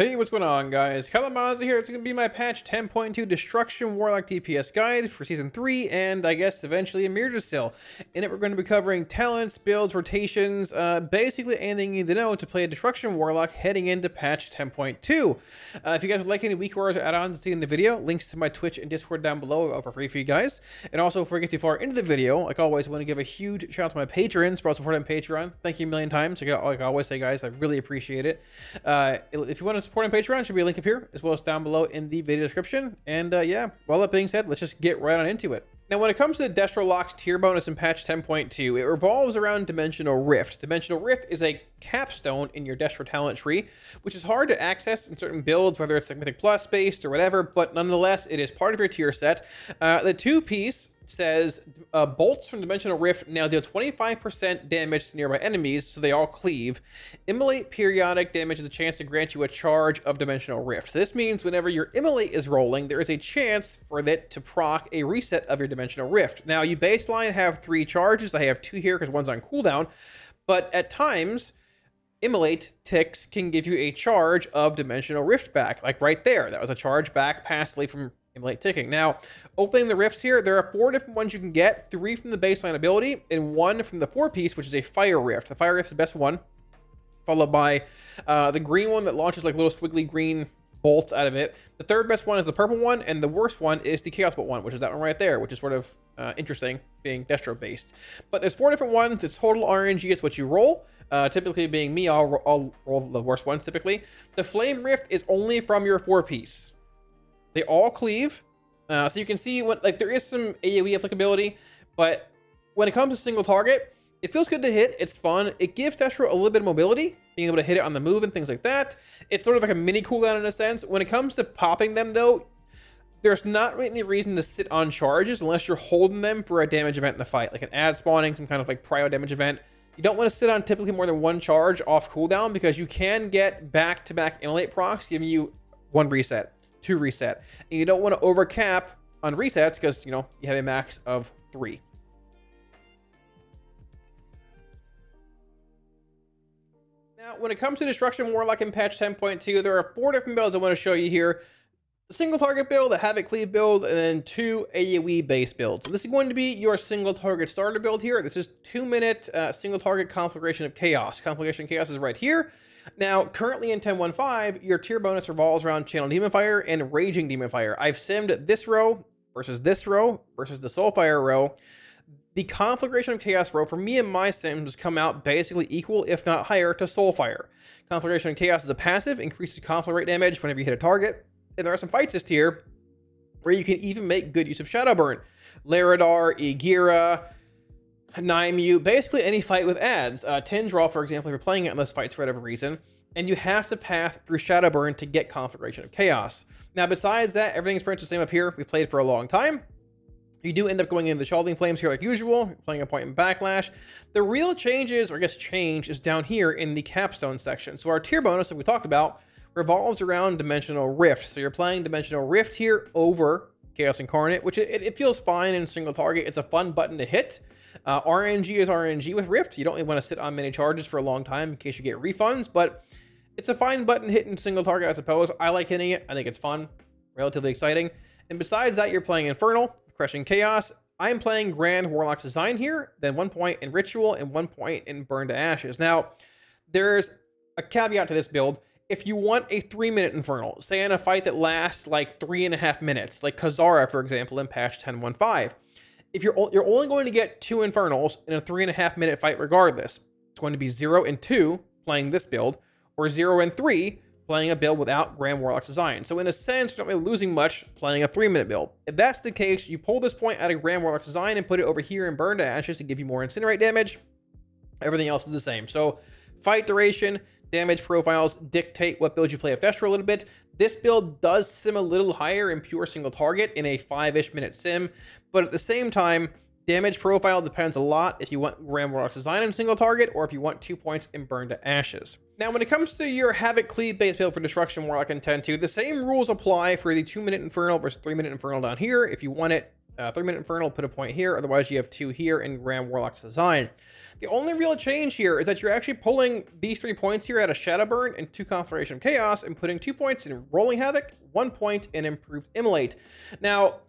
Hey, what's going on, guys? Kalamazi here. It's going to be my patch 10.2 Destruction Warlock DPS guide for Season 3, and I guess eventually a Mirrorsill. In it, we're going to be covering talents, builds, rotations, basically anything you need to know to play a Destruction Warlock heading into patch 10.2. If you guys would like any weak warriors or add-ons to see in the video, links to my Twitch and Discord down below are for free for you guys. And also, before we get too far into the video, like always, I want to give a huge shout out to my patrons for all support on Patreon. Thank you a million times. Like I always say, guys, I really appreciate it. If you want to support on Patreon, should be a link up here as well as down below in the video description. And yeah, all that being said, let's just get right on into it. Now, when it comes to the Destro Lock's tier bonus in patch 10.2, it revolves around Dimensional Rift. Dimensional Rift is a capstone in your Destro talent tree, which is hard to access in certain builds, whether it's like Mythic Plus based or whatever, but nonetheless, it is part of your tier set. The two-piece says bolts from Dimensional Rift now deal 25% damage to nearby enemies, so they all cleave. Immolate periodic damage is a chance to grant you a charge of Dimensional Rift. This means whenever your Immolate is rolling, there is a chance for it to proc a reset of your Dimensional Rift. Now, you baseline have 3 charges. I have 2 here because one's on cooldown, but at times, Immolate ticks can give you a charge of Dimensional Rift back, like right there. That was a charge back passively from Immolate ticking. Now, opening the rifts here, there are 4 different ones you can get, 3 from the baseline ability, and 1 from the 4-piece, which is a Fire Rift. The Fire Rift is the best one, followed by the green one that launches like little squiggly green bolts out of it. The third best one is the purple one, and the worst one is the Chaos Bolt one, which is that one right there, which is sort of interesting, being Destro based. But there's 4 different ones. It's total RNG. It's what you roll. Typically being me, I'll roll the worst ones typically. The Flame Rift is only from your 4-piece. They all cleave. So you can see what, like, there is some AOE applicability, but when it comes to single target, it feels good to hit. It's fun. It gives Destro a little bit of mobility, being able to hit it on the move and things like that. It's sort of like a mini cooldown in a sense. When it comes to popping them, though, there's not really any reason to sit on charges unless you're holding them for a damage event in the fight, like an ad spawning, some kind of like prio damage event. You don't want to sit on typically more than 1 charge off cooldown because you can get back-to-back Immolate procs giving you 1 reset, 2 reset. And you don't want to overcap on resets because, you know, you have a max of 3. Now, when it comes to Destruction Warlock in patch 10.2, there are 4 different builds I want to show you here. The single target build, the Havoc Cleave build, and then 2 AOE base builds. So this is going to be your single target starter build here. This is 2-minute single target Conflagration of Chaos. Conflagration of Chaos is right here. Now, currently in 10.1.5, your tier bonus revolves around Channel Demon Fire and Raging Demon Fire. I've simmed this row versus the Soulfire row. The Conflagration of Chaos row, for me and my sims, has come out basically equal, if not higher, to Soulfire. Conflagration of Chaos is a passive, increases conflict rate damage whenever you hit a target. And there are some fights this tier where you can even make good use of Shadow Burn. Laradar, Igira, Naimu, basically any fight with ads. Tindraw, for example, if you're playing it in those fights for whatever reason, and you have to path through Shadow Burn to get Conflagration of Chaos. Now, besides that, everything's pretty much the same up here. We've played for a long time. You do end up going into the Scalding Flames here like usual, playing a point in Backlash. The real changes, or I guess change, is down here in the Capstone section. So our tier bonus that we talked about revolves around Dimensional Rift. So you're playing Dimensional Rift here over Chaos Incarnate, which it feels fine in single target. It's a fun button to hit. RNG is RNG with Rift. You don't really want to sit on many charges for a long time in case you get refunds, but it's a fine button hit in single target, I suppose. I like hitting it. I think it's fun, relatively exciting. And besides that, you're playing Infernal, Crushing Chaos. I'm playing Grand Warlock's Design here, then 1 point in Ritual and 1 point in Burn to Ashes. Now, there's a caveat to this build. If you want a 3-minute Infernal, say in a fight that lasts like 3.5 minutes, like Kazara, for example, in patch 10.1.5, if you're only going to get 2 Infernals in a 3.5-minute fight regardless, it's going to be 0 and 2 playing this build, or 0 and 3 playing a build without Grand Warlock's Design. So in a sense, you're not really losing much playing a 3-minute build. If that's the case, you pull this point out of Grand Warlock's Design and put it over here in Burn to Ashes to give you more Incinerate damage. Everything else is the same. So fight duration, damage profiles dictate what build you play of Destro a little bit. This build does sim a little higher in pure single target in a 5-ish minute sim, but at the same time, damage profile depends a lot if you want Grand Warlock's Design in single target or if you want 2 points in Burn to Ashes. Now, when it comes to your Havoc Cleave base build for Destruction Warlock in 10.2, the same rules apply for the 2-minute Infernal versus 3-minute Infernal down here. If you want it 3-minute Infernal, put a point here. Otherwise, you have 2 here in Grand Warlock's design. The only real change here is that you're actually pulling these 3 points here out of Shadowburn and 2 Conflagration of Chaos and putting 2 points in Rolling Havoc, 1 point in Improved Immolate. Now,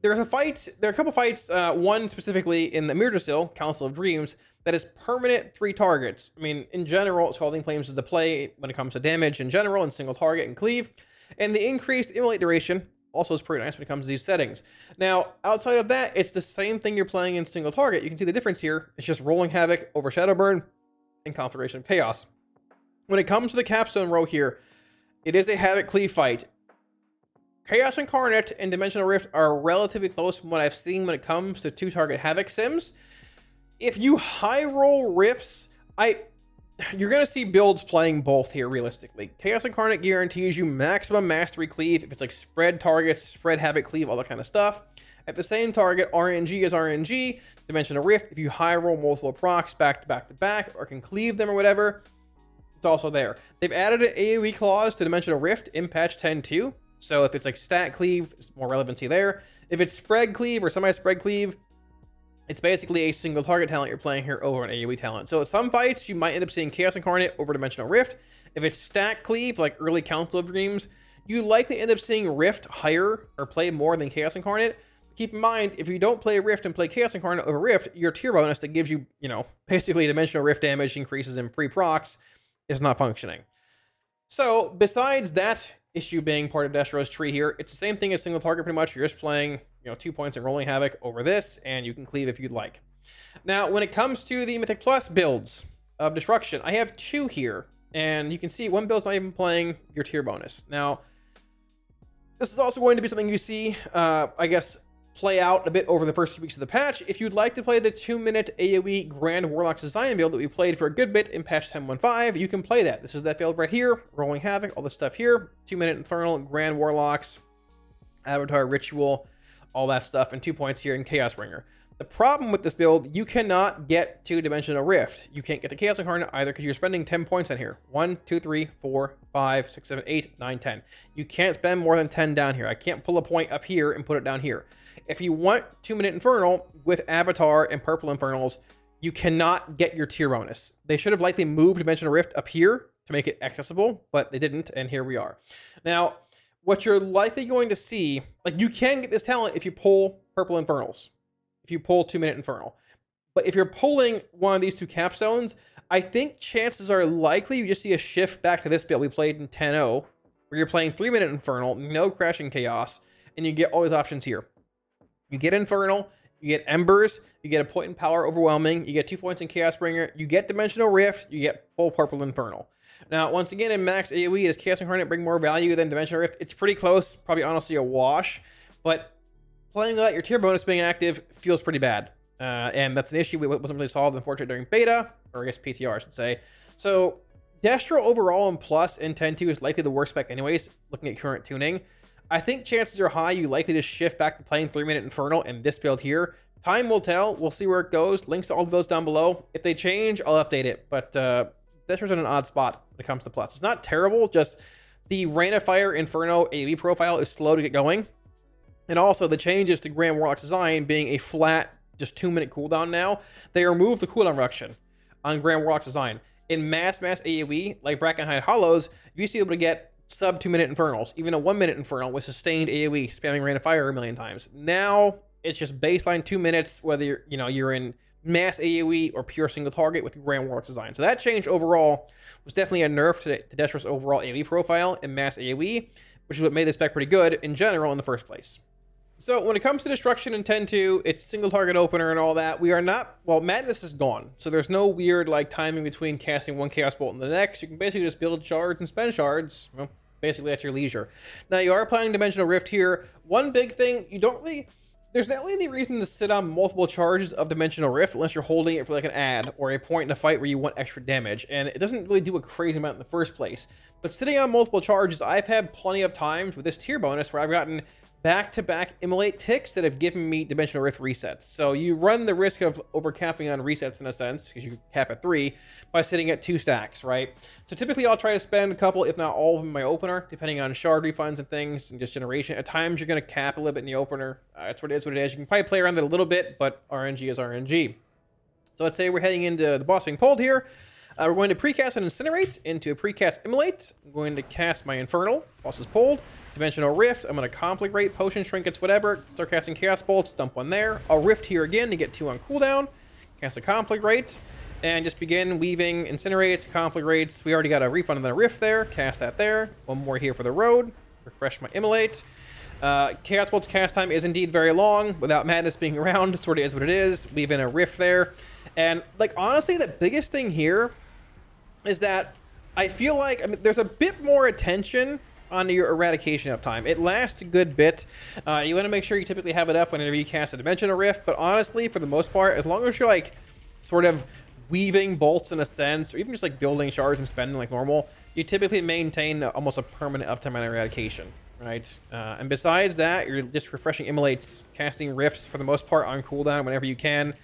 there are a couple fights, one specifically in the Mirdasil, Council of Dreams, that is permanent 3 targets. I mean, in general, Scalding Flames is the play when it comes to damage in general and single target and cleave. And the increased Immolate duration also is pretty nice when it comes to these settings. Now, outside of that, it's the same thing you're playing in single target. You can see the difference here. It's just Rolling Havoc over Shadowburn and Conflagration of Chaos. When it comes to the capstone row here, it is a Havoc Cleave fight. Chaos Incarnate and Dimensional Rift are relatively close from what I've seen when it comes to 2-target Havoc sims. If you high roll Rifts, you're going to see builds playing both here realistically. Chaos Incarnate guarantees you maximum mastery cleave if it's like spread targets, spread Havoc cleave, all that kind of stuff. At the same target, RNG is RNG. Dimensional Rift, if you high roll multiple procs back to back to back or can cleave them or whatever, it's also there. They've added an AOE clause to Dimensional Rift in patch 10.2. So if it's like stat cleave, it's more relevancy there. If it's spread cleave or semi-spread cleave, it's basically a single target talent you're playing here over an AOE talent. So at some fights, you might end up seeing Chaos Incarnate over Dimensional Rift. If it's stat cleave, like early Council of Dreams, you likely end up seeing Rift higher or play more than Chaos Incarnate. Keep in mind, if you don't play Rift and play Chaos Incarnate over Rift, your tier bonus that gives you, basically Dimensional Rift damage increases in free procs is not functioning. So besides that issue being part of Destro's tree here, it's the same thing as single target pretty much. You're just playing, 2 points in Rolling Havoc over this, and you can cleave if you'd like. Now, when it comes to the Mythic Plus builds of Destruction, I have 2 here, and you can see one build's not even playing your tier bonus. Now, this is also going to be something you see, I guess, play out a bit over the first few weeks of the patch. If you'd like to play the 2-minute AOE Grand Warlock's design build that we played for a good bit in patch 10.15, you can play that. This is that build right here, Rolling Havoc, all this stuff here, 2-minute Infernal, Grand Warlocks, Avatar Ritual, all that stuff, and 2 points here in Chaos Bringer. The problem with this build, you cannot get to Dimensional Rift. You can't get to Chaos Incarnate either because you're spending 10 points on here. 1, 2, 3, 4, 5, 6, 7, 8, 9, 10. You can't spend more than 10 down here. I can't pull a point up here and put it down here. If you want 2-minute Infernal with Avatar and Purple Infernals, you cannot get your tier bonus. They should have likely moved Dimensional Rift up here to make it accessible, but they didn't, and here we are. Now, what you're likely going to see, like you can get this talent if you pull Purple Infernals, if you pull 2-minute Infernal. But if you're pulling one of these 2 capstones, I think chances are likely you just see a shift back to this build we played in 10.0, where you're playing 3-minute Infernal, no Crashing Chaos, and you get all these options here. You get Infernal, you get Embers, you get a point in Power Overwhelming, you get 2 points in Chaos Bringer, you get Dimensional Rift, you get full Purple Infernal. Now, once again, in max AoE, does Chaos Incarnate bring more value than Dimensional Rift? It's pretty close, probably honestly a wash, but playing without your tier bonus being active feels pretty bad. And that's an issue that wasn't really solved, unfortunately, during beta, or I guess PTR, I should say. So, Destro overall in Plus in 10.2 is likely the worst spec anyways, looking at current tuning. I think chances are high you likely just shift back to playing 3-minute Infernal in this build here. Time will tell. We'll see where it goes. Links to all the builds down below. If they change, I'll update it. But Destro's in an odd spot when it comes to Plus. It's not terrible, just the Rain of Fire Inferno AoE profile is slow to get going. And also the changes to Grand Warlock's design being a flat, just 2-minute cooldown now. They removed the cooldown reduction on Grand Warlock's design. In mass AoE, like Brackenhide Hollows, you used to be able to get sub 2-minute Infernals, even a 1-minute Infernal with sustained AoE, spamming Rain of Fire a million times. Now it's just baseline 2 minutes, whether you're in mass AoE or pure single target with Grand Warlock's design. So that change overall was definitely a nerf to Destro's overall AoE profile in mass AoE, which is what made this spec pretty good in general in the first place. So when it comes to Destruction in 10.2, it's single target opener and all that. We are not, well, Madness is gone. So there's no weird like timing between casting one Chaos Bolt and the next. You can basically just build shards and spend shards, well, basically at your leisure. Now you are playing Dimensional Rift here. One big thing, there's not really any reason to sit on multiple charges of Dimensional Rift unless you're holding it for like an ad or a point in a fight where you want extra damage. And it doesn't really do a crazy amount in the first place. But sitting on multiple charges, I've had plenty of times with this tier bonus where I've gotten back-to-back immolate ticks that have given me Dimensional Rift resets. So you run the risk of overcapping on resets in a sense, because you cap at 3, by sitting at 2 stacks, right? So typically I'll try to spend a couple, if not all of them in my opener, depending on shard refunds and things, and just generation. At times you're going to cap a little bit in the opener. That's what it is. You can probably play around it a little bit, but RNG is RNG. So let's say we're heading into the boss being pulled here. We're going to precast and incinerate into a precast immolate. I'm going to cast my Infernal. Boss is pulled. Dimensional Rift. I'm going to conflagrate, potions, trinkets, whatever. Start casting Chaos Bolts. Dump one there. I'll Rift here again to get 2 on cooldown. Cast a conflagrate. And just begin weaving incinerates, conflagrates. We already got a refund on the Rift there. Cast that there. One more here for the road. Refresh my immolate. Chaos Bolt's cast time is indeed very long. Without Madness being around, it sort of is what it is. Weave in a Rift there. And, like, honestly, the biggest thing here is that I feel like, I mean, there's a bit more attention on your eradication uptime. It lasts a good bit. You want to make sure you typically have it up whenever you cast a Dimensional Rift, but honestly, for the most part, as long as you're, like, sort of weaving bolts in a sense, or even just, like, building shards and spending like normal, you typically maintain almost a permanent uptime on eradication, right? And besides that, you're just refreshing immolates, casting Rifts for the most part on cooldown whenever you can,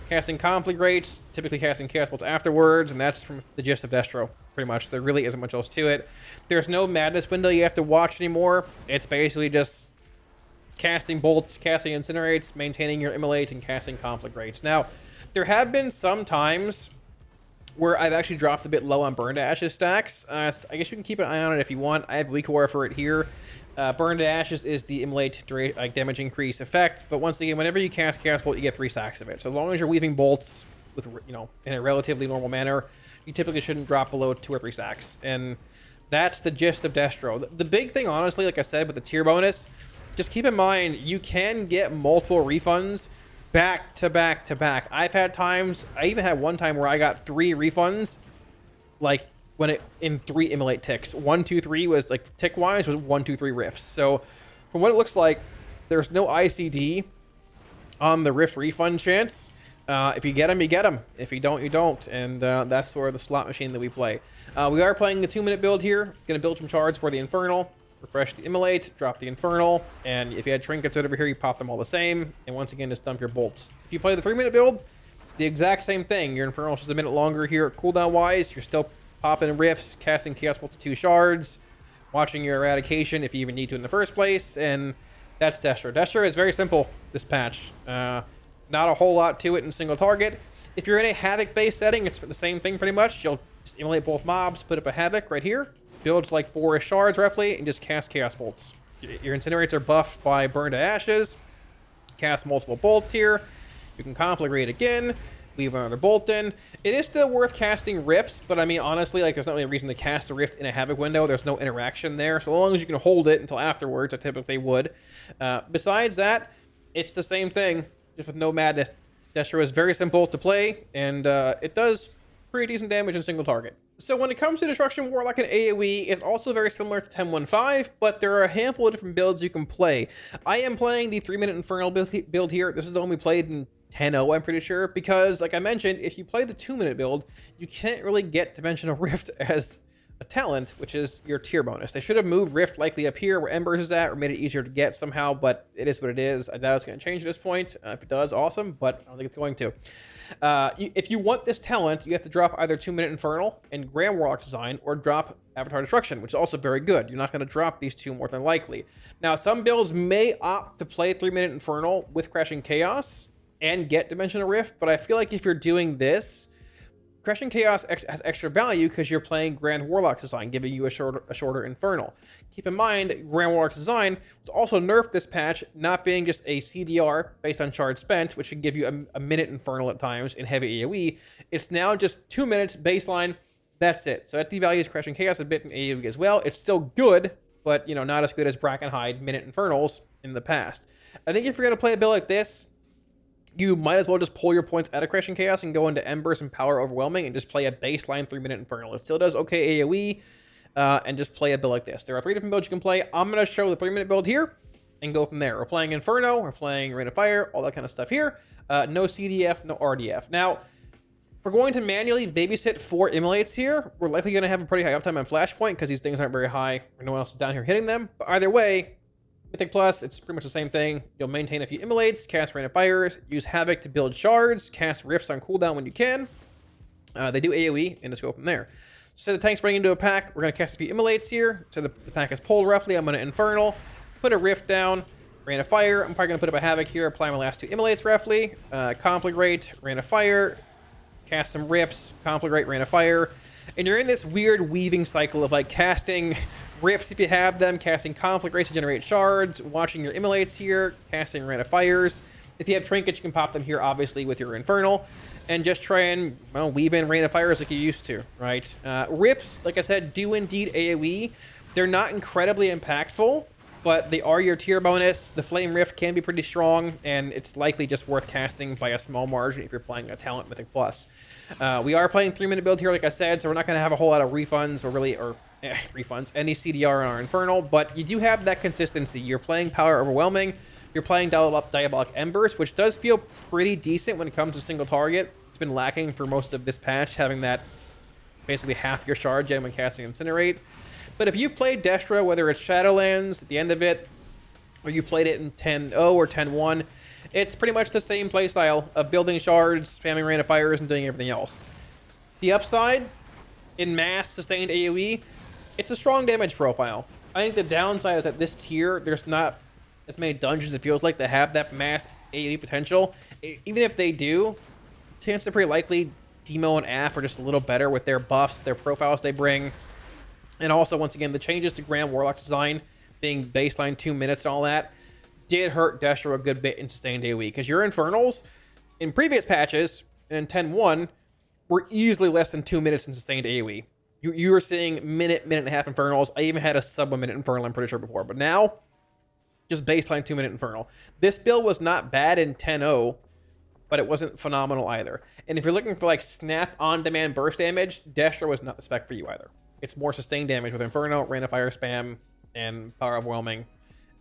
casting conflagrates, typically casting Chaos Bolts afterwards, and that's from the gist of Destro, pretty much. There really isn't much else to it. There's no Madness window you have to watch anymore. It's basically just casting bolts, casting incinerates, maintaining your immolate, and casting conflagrates. Now, there have been some times where I've actually dropped a bit low on Burn to Ashes stacks. I guess you can keep an eye on it if you want. I have Weak Aura for it here. Burn to Ashes is the immolate damage increase effect, but once again, whenever you cast Chaos Bolt, you get 3 stacks of it. So as long as you're weaving bolts with, you know, in a relatively normal manner, you typically shouldn't drop below 2 or 3 stacks. And that's the gist of Destro. The big thing, honestly, like I said, with the tier bonus, just keep in mind you can get multiple refunds back to back to back. I've had times, I even had one time where I got 3 refunds, like, when it in 3 immolate ticks. 1, 2, 3 was like tick wise was 1, 2, 3 rifts. So from what it looks like, there's no ICD on the rift refund chance. If you get them, you get them. If you don't, you don't. And that's sort of the slot machine that we play. We are playing the 2-minute build here. Gonna build some shards for the Infernal. Refresh the immolate, drop the Infernal, and if you had trinkets over here, you pop them all the same. And once again, just dump your bolts. If you play the 3-minute build, the exact same thing. Your Infernal is just a minute longer here cooldown wise. You're still popping rifts, casting Chaos Bolts to 2 shards, watching your eradication if you even need to in the first place, and that's Destro. Destro is very simple this patch. Not a whole lot to it in single target. If you're in a Havoc based setting, it's the same thing pretty much. You'll just immolate both mobs, put up a Havoc right here, build like 4 shards roughly, and just cast Chaos Bolts. Your incinerates are buffed by Burn to Ashes. Cast multiple bolts here. You can conflagrate again. Leave another bolt in. It is still worth casting rifts, but I mean, honestly, like, there's not really a reason to cast a rift in a Havoc window. There's no interaction there. So long as you can hold it until afterwards, I typically would. Besides that, it's the same thing, just with no Madness. Destro is very simple to play, and it does pretty decent damage in single target. So when it comes to Destruction Warlock and AOE, it's also very similar to 10.1.5, but there are a handful of different builds you can play. I am playing the 3-minute Infernal build here. This is the one we played in 10.0, I'm pretty sure, because, like I mentioned, if you play the 2-minute build, you can't really get Dimensional Rift as a talent, which is your tier bonus. They should have moved Rift likely up here where Embers is at, or made it easier to get somehow, but it is what it is. I doubt it's going to change at this point. If it does, awesome, but I don't think it's going to. If you want this talent, you have to drop either 2-minute Infernal and Grand Warlock design, or drop Avatar Destruction, which is also very good. You're not going to drop these two more than likely. Now, some builds may opt to play 3-minute Infernal with Crashing Chaos and get Dimensional Rift, but I feel like if you're doing this, Crashing Chaos has extra value because you're playing Grand Warlock's design, giving you a shorter Infernal. Keep in mind, Grand Warlock's design was also nerfed this patch, not being just a CDR based on shard spent, which should give you a minute Infernal at times in heavy AoE. It's now just 2 minutes baseline. That's it. So that devalues Crashing Chaos a bit in AoE as well. It's still good, but, you know, not as good as Brackenhide minute Infernals in the past. I think if you're going to play a build like this, you might as well just pull your points out of Crashing Chaos and go into Embers and Power Overwhelming and just play a baseline 3-minute Infernal. It still does okay AoE, and just play a build like this. There are 3 different builds you can play. I'm going to show the 3-minute build here and go from there. We're playing Inferno, we're playing Rain of Fire, all that kind of stuff here. No CDF, no RDF. Now, if we're going to manually babysit 4 immolates here, we're likely going to have a pretty high uptime on Flashpoint because these things aren't very high, or no one else is down here hitting them. But either way, Mythic Plus, it's pretty much the same thing. You'll maintain a few Immolates, cast Rain of Fires, use Havoc to build shards, cast Rifts on cooldown when you can. They do AoE, and just go from there. So the tank's running into a pack. We're going to cast a few Immolates here. So the pack is pulled roughly. I'm going to Infernal, put a Rift down, Rain of Fire. I'm probably going to put up a Havoc here, apply my last 2 Immolates roughly. Conflagrate, Rain of Fire, cast some Rifts, Conflagrate, Rain of Fire. And you're in this weird weaving cycle of like casting Rifts if you have them, casting Conflagrates to generate shards, watching your Immolates here, casting Rain of Fires. If you have Trinkets, you can pop them here, obviously, with your Infernal. And just try and, well, weave in Rain of Fires like you used to, right? Rifts, like I said, do indeed AoE. They're not incredibly impactful, but they are your tier bonus. The Flame Rift can be pretty strong, and it's likely just worth casting by a small margin if you're playing a Talent Mythic Plus. We are playing 3-minute build here, like I said, so we're not going to have a whole lot of refunds any CDR on our Infernal, but you do have that consistency. You're playing Power Overwhelming. You're playing Diabolic Embers, which does feel pretty decent when it comes to single target. It's been lacking for most of this patch, having that basically half your shard gen when casting Incinerate. But if you played Destro, whether it's Shadowlands at the end of it, or you played it in 10.0 or 10.1, it's pretty much the same playstyle of building shards, spamming Rain of Fires, and doing everything else. The upside, in mass sustained AoE, it's a strong damage profile. I think the downside is that this tier, there's not as many dungeons, it feels like, that have that mass AoE potential. Even if they do, chances are pretty likely Demo and AF are just a little better with their buffs, their profiles they bring. And also, once again, the changes to Grand Warlock's design, being baseline 2 minutes and all that, did hurt Destro a good bit in sustained AoE. Because your Infernals, in previous patches, in 10.1, were easily less than 2 minutes in sustained AoE. You were seeing minute and a half Infernals. I even had a sub 1 minute Infernal, I'm pretty sure, before. But now, just baseline 2 minute Infernal. This build was not bad in 10.0, but it wasn't phenomenal either. And if you're looking for like snap on demand burst damage, Destro was not the spec for you either. It's more sustained damage with Inferno, Rain of Fire spam, and Power Overwhelming,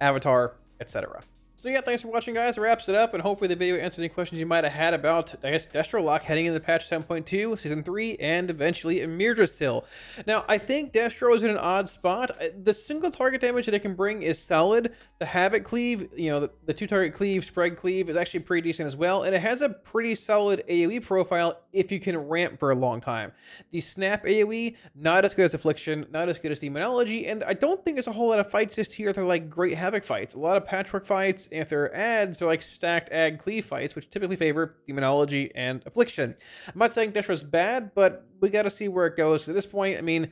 Avatar, etc. So yeah, thanks for watching, guys. That wraps it up, and hopefully the video answered any questions you might have had about, I guess, Destro Lock heading into patch 10.2, Season 3, and eventually Yggdrasil. Now, I think Destro is in an odd spot. The single target damage that it can bring is solid. The Havoc Cleave, you know, the 2-target Cleave, Spread Cleave is actually pretty decent as well, and it has a pretty solid AoE profile if you can ramp for a long time. The Snap AoE, not as good as Affliction, not as good as Demonology, and I don't think there's a whole lot of fights this tier that are like great Havoc fights. A lot of patchwork fights, and if they're ads, they're like stacked ag Cleave fights, which typically favor Demonology and Affliction. I'm not saying Destro's bad, but we got to see where it goes. At this point, I mean,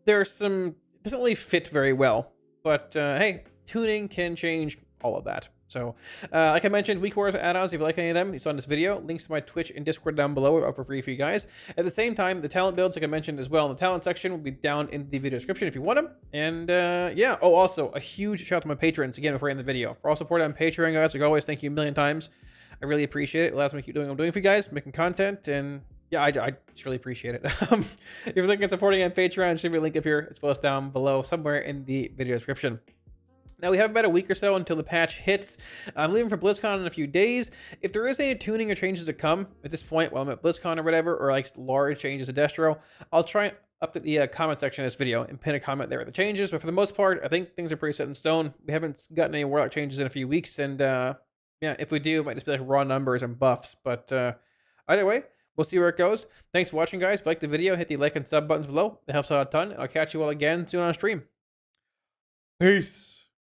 there's some, it doesn't really fit very well, but hey, tuning can change all of that. So, like I mentioned, Week Wars add-ons, if you like any of them, it's on this video. Links to my Twitch and Discord down below are for free for you guys. At the same time, the talent builds, like I mentioned as well in the talent section, will be down in the video description if you want them. And yeah, oh, also, a huge shout out to my patrons, again, before I end the video. For all support on Patreon, guys, like always, thank you a million times. I really appreciate it. It allows me to keep doing what I'm doing for you guys, making content, and yeah, I just really appreciate it. If you're looking at supporting on Patreon, should be a link up here as well as down below somewhere in the video description. Now, we have about a week or so until the patch hits. I'm leaving for BlizzCon in a few days. If there is any tuning or changes to come at this point while I'm at BlizzCon or whatever, or like large changes to Destro, I'll try and update the comment section of this video and pin a comment there with the changes. But for the most part, I think things are pretty set in stone. We haven't gotten any Warlock changes in a few weeks. And yeah, if we do, it might just be like raw numbers and buffs. But either way, we'll see where it goes. Thanks for watching, guys. If you like the video, hit the like and sub buttons below. It helps out a ton. And I'll catch you all again soon on stream. Peace.